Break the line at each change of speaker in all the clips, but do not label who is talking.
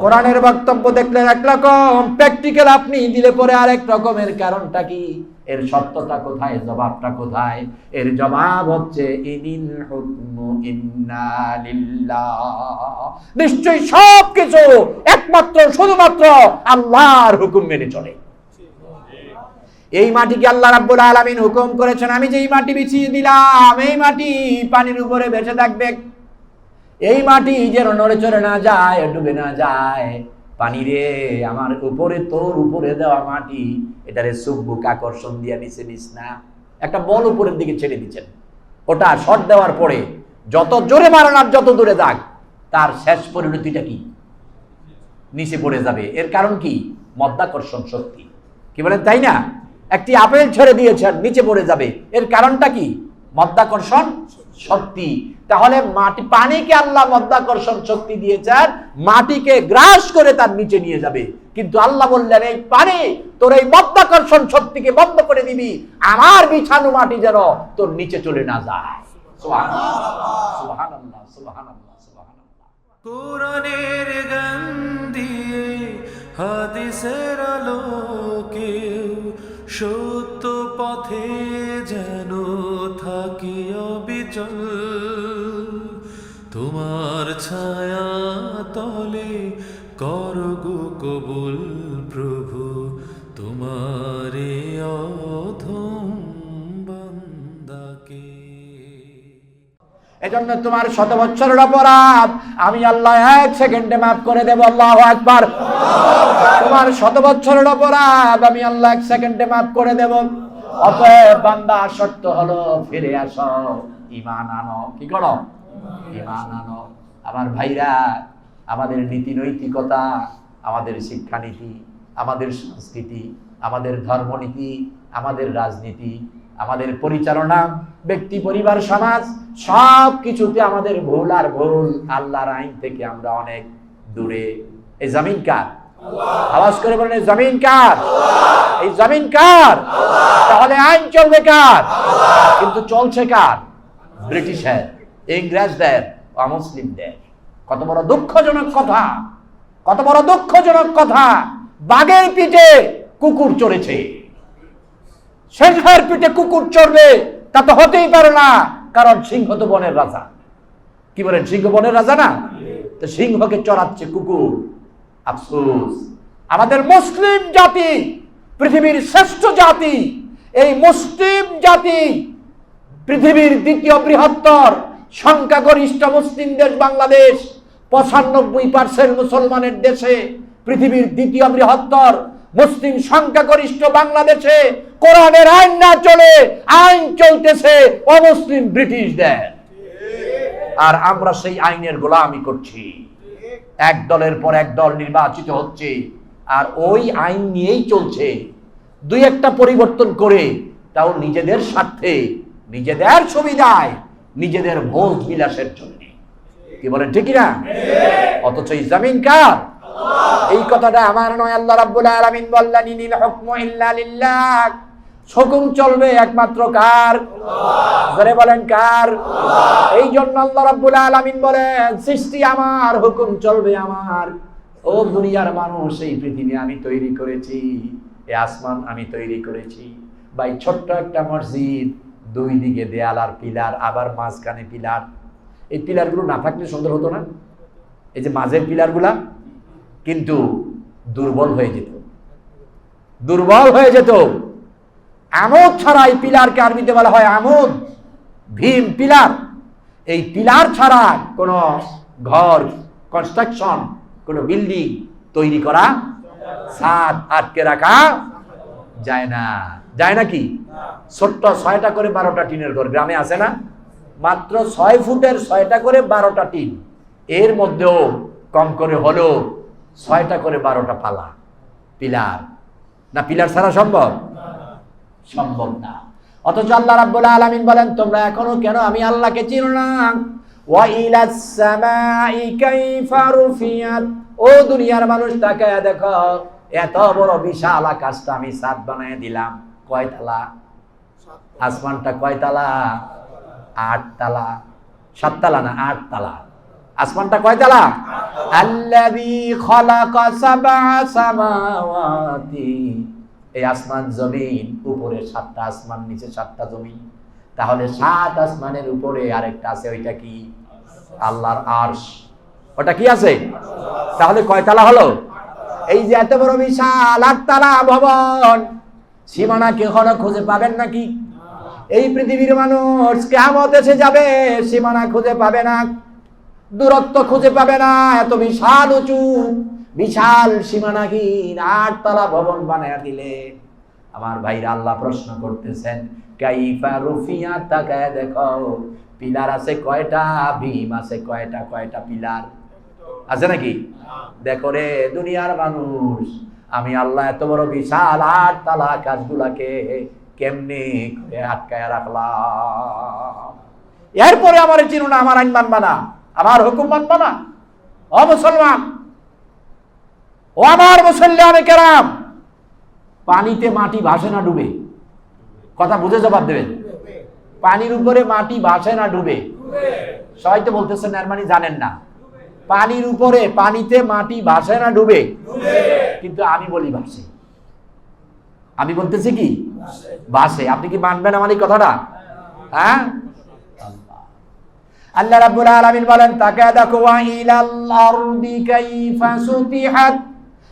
কোরআনের বক্তব্য দেখলে একরকম, প্র্যাকটিক্যাল আপনি দিলে পরে আরেক রকমের। কারণটা কি? এর সত্যতা কোথায়, জবাবটা কোথায়? এর জবাব হচ্ছে ইনিল হুকমু ইন্না লিল্লাহ। নিশ্চয়ই সবকিছু একমাত্র শুধুমাত্র আল্লাহর হুকুম মেনে চলে। এই মাটিকে আল্লাহ রাব্বুল আলামিন হুকুম করেছেন, আমি যেই মাটি বিছিয়ে দিলাম এই মাটি পানির উপরে ভেসে থাকবে। এই মাটি যেন নড়ে চড়ে না যায়, ডুবে না যায়। পানি রে আমার উপরে, তোর উপরে দেওয়া মাটি, এটারে সুবুক আকর্ষণ দিয়ে নিচে নিস না। একটা বল উপরের দিকে ছেড়ে দিচ্ছেন, ওটা শট দেওয়ার পরে যত জোরে মারেন আর যত দূরে যাক, তার শেষ পরিণতিটা কি? নিচে পড়ে যাবে। এর কারণ কি? মধ্যাকর্ষণ শক্তি। কি বলেন, তাই না? একটি আপেল ছেড়ে দিয়েছেন, নিচে পড়ে যাবে। এর কারণটা কি? মধ্যাকর্ষণ শক্তি। তাহলে মাটি, পানিকে আল্লাহ মধ্যাকর্ষণ শক্তি দিয়েছেন, মাটিকে গ্রাস করে তার নিচে নিয়ে যাবে। কিন্তু আল্লাহ বললেন, এই পানি তোর এই মধ্যাকর্ষণ শক্তিকে বন্ধ করে দিবি, আমার বিছানো মাটি যেন তোর নিচে চলে না যায়। সুবহানাল্লাহ, সুবহানাল্লাহ, সুবহানাল্লাহ, সুবহানাল্লাহ।
কোরআনের গান দিয়ে হাদিসের আলোকে সত্য পথে যেন থাকি অবিচল, তোমার ছায়া তলে করগো কবুল প্রভু, তোমারে অধম বান্দাকে।
এজন্য তোমার 100 বছরের অপরাধ আমি আল্লাহ 1 সেকেন্ডে মাফ করে দেব। আল্লাহু আকবার। তোমার 100 বছরের অপরাধ আমি আল্লাহ 1 সেকেন্ডে মাফ করে দেব। অতএব বান্দা, শর্ত হলো ফিরে আসো, ঈমান আনো। কি করো? ঈমান আনো। আমার ভাইরা, আমাদের নীতি নৈতিকতা, আমাদের শিক্ষানীতি, আমাদের সংস্কৃতি, আমাদের ধর্মনীতি, আমাদের রাজনীতি, আমাদের পরিচালনা, ব্যক্তি, পরিবার, সমাজ, সব কিছুতে আমাদের ভুল আর ভুল। আল্লাহর আইন থেকে আমরা অনেক দূরে। এই জমিন কার? আওয়াজ করে বলেন, এই জমিন কার? এই জমিন কার? তাহলে আইন চলবে কার? কিন্তু চলছে কার? ব্রিটিশের, ইংরেজদের, অমুসলিমদের। কত বড় দুঃখজনক কথা, কত বড় দুঃখজনক কথা। বাঘের পিঠে কুকুর চড়েছে, সিংহের পিঠে কুকুর চড়বে তা তো হতেই পারে না, কারণ সিংহ তো বনের রাজা। কি বলেন, সিংহ বনের রাজা না? তো সিংহকে চড়াচ্ছে কুকুর। আফসোস, আমাদের মুসলিম জাতি পৃথিবীর শ্রেষ্ঠ জাতি। এই মুসলিম জাতি পৃথিবীর দ্বিতীয় বৃহত্তর সংখ্যাগরিষ্ঠ মুসলিম দেশ বাংলাদেশ, 95% মুসলমানের দেশে, পৃথিবীর দ্বিতীয় বৃহত্তর মুসলিম সংখ্যাগরিষ্ঠ বাংলাদেশে কোরআনের আইন না চলে, আইন চলতেছে অমুসলিম ব্রিটিশদের। আর আমরা সেই আইনের গোলামি করছি। এক দলের পর এক দল নির্বাচিত হচ্ছে, আর ওই আইন নিয়েই চলছে। দুই একটা পরিবর্তন করে, তাও নিজেদের স্বার্থে, নিজেদের সুবিধায়, নিজেদের ভোগ বিলাসের জন্য। কি বলেন, ঠিক না? অথচ এই জমিন কার? এই কথাটা আমার নয়, আল্লাহ রাব্বুল আলামিন বললেন, ইনিল হুকমু ইল্লা লিল্লাহ। হুকুম চলবে একমাত্র কার? জোরে বলেন, কার? এই জন্য আল্লাহ রাব্বুল আলামিন বলেন, সৃষ্টি আমার, হুকুম চলবে আমার। ও দুনিয়ার মানুষ, এই পৃথিবী আমি তৈরি করেছি, এই আসমান আমি তৈরি করেছি। ভাই, ছোট্ট একটা মসজিদ, দুই দিকে দেয়াল আর পিলার, আবার মাঝখানে পিলার। এই পিলারগুলো না থাকলে সুন্দর হতো না? এই যে মাঝের পিলারগুলা কিন্তু দুর্বল হয়ে যেত, দুর্বল হয়ে যেত। আমোদ ছাড়া, এই পিলারকে আরবিতে বলা হয় আমোদ, ভীম, পিলার। এই পিলার ছাড়া কোন ঘর, কনস্ট্রাকশন, কোন বিল্ডিং তৈরি করা, ছাদ আটকে রাখা যায় না। যায় নাকি? ছোট্ট 6টা করে 12টা টিনের ঘর গ্রামে আছে না? মাত্র 6 ফুটের 6টা করে 12টা টিন। এর মধ্যেও কম করে হলো 6টা করে 12টা পালা পিলার। না, পিলার ছাড়া সম্ভব? সম্ভব না। অথচ আল্লাহ রাব্বুল আলামিন বলেন, তোমরা এখনো কেন আমি আল্লাহকে চিনো না? ওয়া ইলাস সামাই কাইফা রুফিয়াত। ও দুনিয়ার মানুষ, তাকায়া দেখো, এত বড় বিশাল আকাশটা আমি ছাদ বানায় দিলাম। কয় তালা? আসমানটা কয় তালা? 8 তালা। 7 তালা না, 8 তালা। আসমানটা কয়তলা? আল্লাযী খালাকা সাবআ সামাওয়াতি, এই আসমান জমিন, উপরে 7টা আসমান, নিচে 7টা জমিন। তাহলে 7 আসমানের উপরে আরেকটা আছে, ওইটা কি? আল্লাহর আরশ। ওটা কি আছে? তাহলে কয়তলা হলো? এই যে এত বড় বিশাল 8তলা ভবন, সীমানা কখনো খুঁজে পাবেন নাকি? এই পৃথিবীর মানুষ কিয়ামত এসে যাবে, সীমানা খুঁজে পাবে না, দূরত্ব খুঁজে পাবে না। এত বিশাল উঁচু, বিশাল সীমানাহীন 8তলা ভবন বানায়া দিলে, আমার ভাইরা আল্লাহ প্রশ্ন করতেছেন, কাইফা রুফিয়া, তাকায় দেখো পিলার আছে কয়টা, ভীম আছে কয়টা, কয়টা পিলার আছে নাকি? দেখো রে দুনিয়ার মানুষ, আমি আল্লাহ এত বড় বিশাল 8তলা আকাশগুলাকে কেমনে করে আটকায় রাখলাম। এরপরে আমার চিনো না, আমার আইন মানবা না, আমার হুকুম মানবা না? ও মুসলমান, ও আমার মুসল্লিয়ানে কেরাম, পানিতে মাটি ভাসে না ডুবে? কথা বুঝে জবাব দেবেন। পানির উপরে মাটি ভাসে না ডুবে? সবাই তো বলতেছেন এর মানে জানেন না। পানির উপরে, পানিতে মাটি ভাসে না ডুবে? কিন্তু আমি বলি ভাসে। আমি বলতেছি কি ভাসে। আপনি কি মানবেন আমার এই কথাটা? হ্যাঁ, আল্লাহ রাব্বুল আলামিন বলেন, তাকায়া দেখো, ওয়া ইলাল আরদি কাইফা সুতিহাত,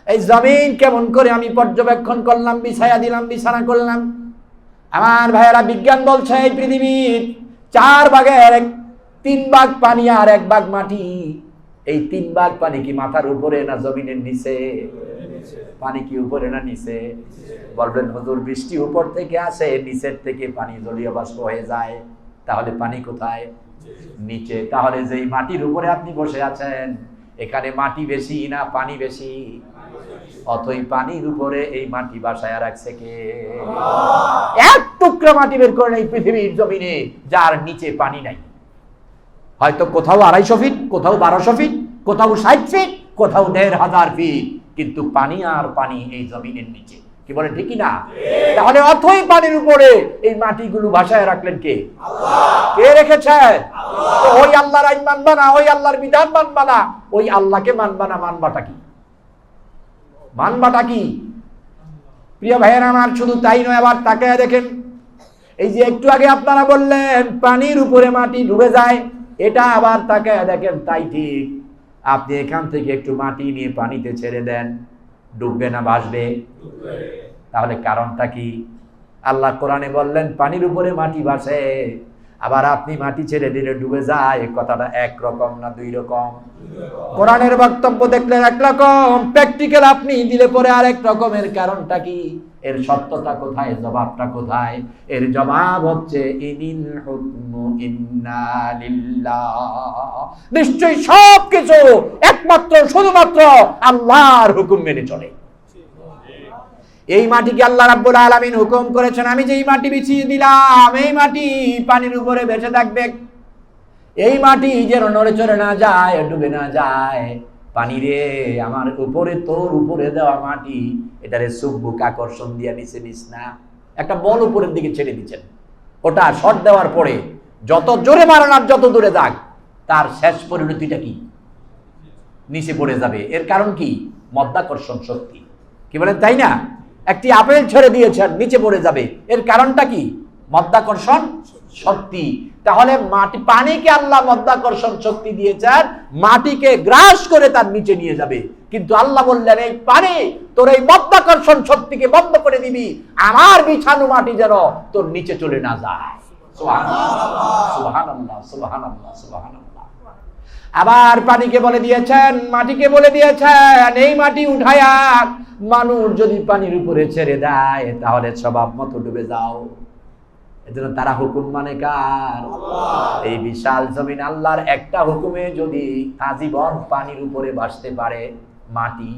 এই জমিন কেমন করে আমি পর্যবেক্ষণ করলাম, বিছায়া দিলাম, বিছানা করলাম। আমার ভাইয়েরা, বিজ্ঞান বলছে এই পৃথিবীর 4 ভাগের 3 ভাগ পানি আর 1 ভাগ মাটি। এই 3 ভাগ পানি কি মাথার উপরে না জমিনের নিচে? পানি কি উপরে না নিচে? বলবেন হুজুর, বৃষ্টি উপর থেকে আসে, নিচের থেকে পানি জলীয় বাষ্প হয়ে যায়, তাহলে পানি কোথায়? নিচে। তাহলে যেই মাটির উপরে আপনি বসে আছেন, এখানে মাটি বেশি না পানি বেশি? অতই পানির উপরে এই মাটি বাসায় রাখছে কে? এক টুকরা মাটি বের করে এই পৃথিবীর জমিনে, যার নিচে পানি নাই। হয়তো কোথাও 250 ফিট, কোথাও 1200 ফিট, কোথাও 60 ফিট, কোথাও 1500 ফিট, কিন্তু পানি আর পানি এই জমিনের নিচে। কি বলে, ঠিক না? তাহলে অথই পানির উপরে এই মাটিগুলো ভাসায় রাখলেন কে? আল্লাহ। কে রেখেছে? আল্লাহ। ওই আল্লাহর আইন মানবা না, ওই আল্লাহর বিধান মানবা না, ওই আল্লাহকে মানবা না, মানবাটা কি? মানবাটা কি? প্রিয় ভাইয়েরা আমার, শুধু তাই নয়, আবার তাকায় দেখেন, এই যে একটু আগে আপনারা বললেন পানির উপরে মাটি ডুবে যায়, এটা আবার তাকায় দেখেন তাই ঠিক। আপনি এখান থেকে একটু মাটি নিয়ে পানিতে ছেড়ে দেন, ডুববে না ভাসবে? তাহলে কারণটা কি? আল্লাহ কোরআনে বললেন পানির উপরে মাটি ভাসে, আবার আপনি মাটি ছেড়ে দিলে ডুবে যায়। কথাটা একরকম না দুই রকম? কোরআনের বক্তব্য দেখলে একরকম, প্র্যাকটিক্যাল আপনি দিলে পরে আরেক রকমের। কারণটা কি? এর সত্যতা কোথায়? জবাবটা কোথায়? এর জবাব হচ্ছে ইনিল হুকমু ইন্না লিল্লাহ। নিশ্চয়ই সবকিছু একমাত্র শুধুমাত্র আল্লাহর হুকুম মেনে চলে। এই মাটিকে আল্লাহ রাব্বুল আলামিন হুকুম করেছেন, আমি যেই মাটি বিছিয়ে দিলাম, এই মাটি পানির উপরে ভেসে থাকবে। এই মাটি যেন নড়ে চড়ে না যায়, ডুবে না যায়। পানি রে আমার উপরে, তোর উপরে দেওয়া মাটি, এটারে সুবুক আকর্ষণ দিয়ে নিচে নিস না। একটা বল উপরের দিকে ছেড়ে দিচ্ছেন, ওটা শট দেওয়ার পরে যত জোরে মারেন আর যত দূরে যাক, তার শেষ পরিণতিটা কি? নিচে পড়ে যাবে। এর কারণ কি? মধ্যাকর্ষণ শক্তি। কি বলেন, তাই না? একটি আপেল ছেড়ে দিয়েছেন, নিচে পড়ে যাবে। এর কারণটা কি? মধ্যাকর্ষণ শক্তি। তাহলে মাটি, পানিকে আল্লাহ মধ্যাকর্ষণ শক্তি দিয়েছেন, মাটিকে গ্রাস করে তার নিচে নিয়ে যাবে। কিন্তু আল্লাহ বললেন, এই পানি তোর এই মধ্যাকর্ষণ শক্তিকে বন্ধ করে দিবি, আমার বিছানো মাটি যেন তোর নিচে চলে না যায়। সুবহানাল্লাহ, সুবহানাল্লাহ, সুবহানাল্লাহ, সুবহানাল্লাহ। আবার পানিকে বলে দিয়েছেন, মাটিকে বলে দিয়েছেন, এই মাটি উঠায়া মানুষ যদি পানির উপরে ছেড়ে দেয়, তাহলে স্বভাব মতো ডুবে যাও। এজন্য তারা হুকুম মানে কার? আল্লাহ। এই বিশাল জমিন আল্লাহর একটা হুকুমে যদি আজীবন পানির উপরে ভাসতে পারে, মাটি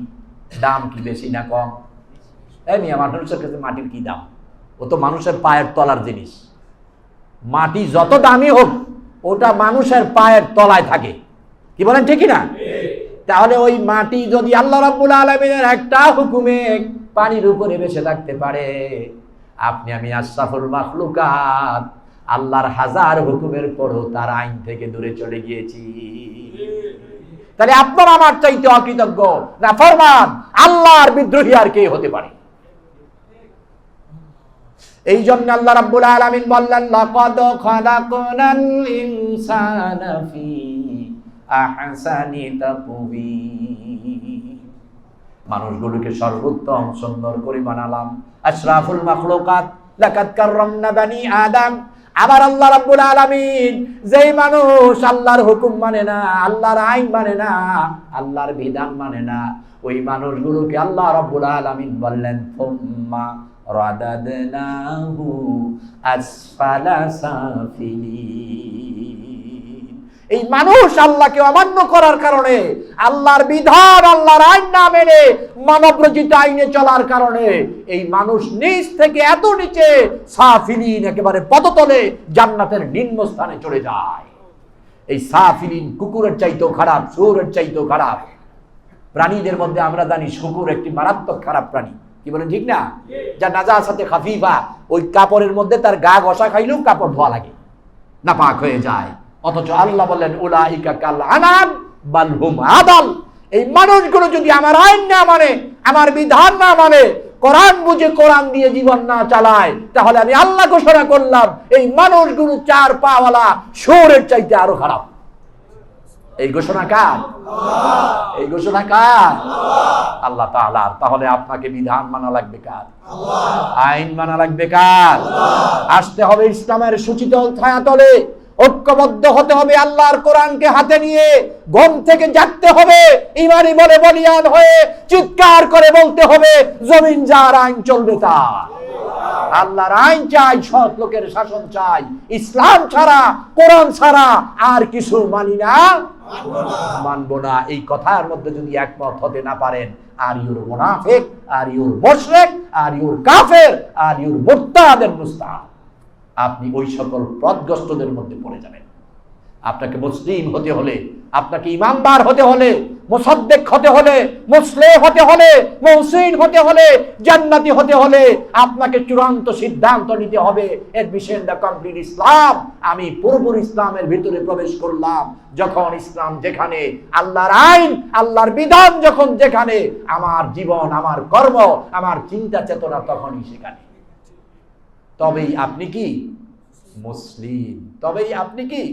দাম কি বেশি না কম? এমনি মানুষের কাছে মাটির কি দাম? ও তো মানুষের পায়ের তলার জিনিস। মাটি যত দামি হোক, ওটা মানুষের পায়ের তলায় থাকে। কি বলেন, ঠিক না? তাহলে ওই মাটি যদি আল্লাহ রাব্বুল আলামিনের একটা হুকুমে পানির উপরে ভেসে থাকতে পারে, আপনি আমি আশরাফুল মাখলুকাত আল্লাহর 1000 হুকুমের পরও তার আইন থেকে দূরে চলে গিয়েছি। তাহলে আপনার আমার চাইতে অকৃতজ্ঞ না ফরমান আল্লাহর বিদ্রোহী আর কে হতে পারে? এই জন্য আল্লাহ রাব্বুল আলামিন বললেন লাকাদ খালাকনাল ইনসানা ফি আহসানি তাকওয়িম, মানুষগুলোকে সর্বোত্তম সুন্দর করে বানালাম। আশরাফুল মাখলুকাত লাকাদ কাররামনা বানি আদম। আবার আল্লাহ রাব্বুল আলামিন যেই মানুষ আল্লাহর হুকুম মানে না, আল্লাহর আইন মানে না, আল্লাহর বিধান মানে না, ওই মানুষগুলোকে আল্লাহ রাব্বুল আলামিন বললেন থুম্মা রাদাদনাহু আসফালা সাফিলিন। এই মানুষ আল্লাহকে অমান্য করার কারণে, আল্লাহর বিধান আল্লাহর আইন না মেনে মানব রচিত আইনে চলার কারণে এই মানুষ নিচ থেকে এত নিচে সাফিলিন, একেবারে পদতলে জান্নাতের নিম্ন স্থানে চলে যায়। এই সাফিলিন কুকুরের চাইতেও খারাপ, শুয়োরের চাইতেও খারাপ। প্রাণীদের মধ্যে আমরা জানি শুকুর একটি মারাত্মক খারাপ প্রাণী, কি বলেন ঠিক না? যা নাজাসাতে খাফিফা, ওই কাপড়ের মধ্যে তার গা ঘষা খাইলেও কাপড় ধোয়া লাগে, নাপাক হয়ে যায়। অথচ আল্লাহ বললেন উলাইকা কাল আনাম বাল হুম আদাল। এই মানুষগুলো যদি আমার আইন না মানে, আমার বিধান না মানে, কোরআন বুঝে কোরআন দিয়ে জীবন না চালায়, তাহলে আমি আল্লাহ ঘোষণা করলাম এই মানুষগুলো চার পাওয়ালা শুয়োরের চাইতে আরো খারাপ। এই ঘোষণা কার? এই ঘোষণা কার? আল্লাহ তাআলার। তাহলে আপনাকে বিধান মানা লাগবে কার? আইন মানা লাগবে কার? আসতে হবে ইসলামের সুচিতল ছায়াতলে, ঐক্যবদ্ধ হতে হবে আল্লাহর কোরআনকে হাতে নিয়ে, ঘুম থেকে জাগতে হবে ইমানি বলে বলিয়ান হয়ে, চিৎকার করে বলতে হবে জমিন যার আইন চলবে তার। আল্লাহর আইন চাই, সৎ লোকের শাসন চাই, ইসলাম ছাড়া কোরআন ছাড়া আর কিছু মানি না, মানবো না। এই কথার মধ্যে যদি একমত হতে না পারেন, আর ইউর মুনাফিক, আর ইউর মুশরিক, আর ইউর কাফের, আর ইউর মুরতাদের মুস্তাদ, আপনি ওই সকল পথগ্রস্তদের মধ্যে পড়ে যাবেন। আপনাকে মুসলিম হতে হলে, আপনাকে ইমানদার হতে হলে, মুসাদ্দিক হতে হলে, মুসলিম হতে হলে, মুহসিন হতে হলে, জান্নাতি হতে হলে আপনাকে চূড়ান্ত সিদ্ধান্ত নিতে হবে এডমিশন দ্য কমপ্লিট ইসলাম। আমি পুরোপুরি ইসলামের ভিতরে প্রবেশ করলাম যখন ইসলাম যেখানে, আল্লাহর আইন আল্লাহর বিধান যখন যেখানে, আমার জীবন, আমার কর্ম, আমার চিন্তা চেতনা তখনই সেখানে। তবেই আপনি কি মুসলিম, তবেই আপনি কি